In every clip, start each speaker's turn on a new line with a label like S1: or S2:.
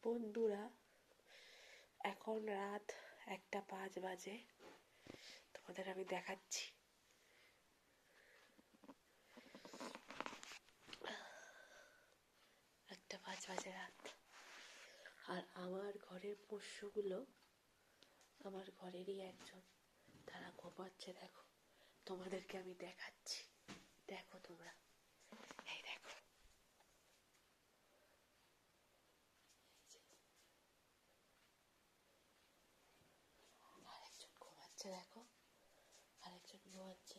S1: বন্ধুরা, এখন রাত 1:05 বাজে। তোমাদের আমি দেখাচ্ছি। একটা 5 বাজে রাত। আর আমার ঘরের পোষ্যগুলো আমার ঘরেরই একজন, তারা ঘুমাচ্ছে। দেখো, তোমাদেরকে আমি দেখাচ্ছি। দেখো তোমরা, এই দেখো, আরেকজন ঘুমাচ্ছে। দেখো, আরেকজন ঘুমাচ্ছে।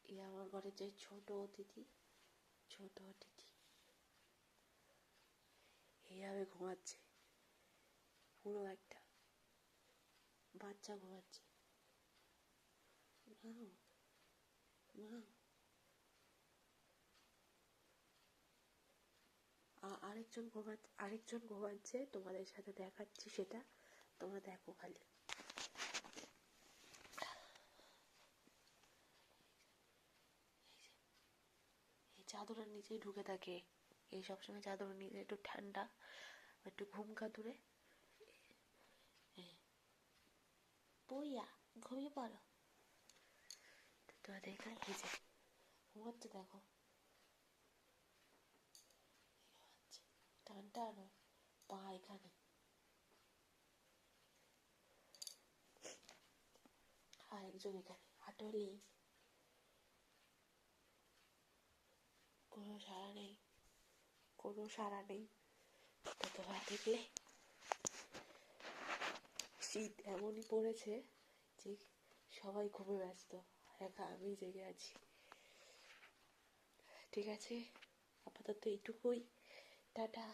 S1: এই আমার ঘরে যে ছোট অতিথি এইভাবে ঘুমাচ্ছে। পুরো একটা বাচ্চা ঘুমাচ্ছে। আরেকজন ঘুমাচ্ছে, তোমাদের সাথে দেখাচ্ছি সেটা, তোমরা দেখো খালি। এই চাদরের নিচেই ঢুকে থাকে। এই সবসময় চাদরের নিচে, একটু ঠান্ডা, একটু ঘুম কাতুরে। বইয়া ঘুমিয়ে পড়ো। তোমরা দেখলে, এই যে ঘুমাচ্ছে। দেখো, টানটা নয়, পা এখানে। আর একজন এখানে হাঁটলি। কোনো সাড়া নেই। তো তোমরা দেখলে, শীত এমনই পড়েছে যে সবাই ঘুমে ব্যস্ত, একা আমি জেগে আছি। ঠিক আছে, আপাতত এইটুকুই। টাটা।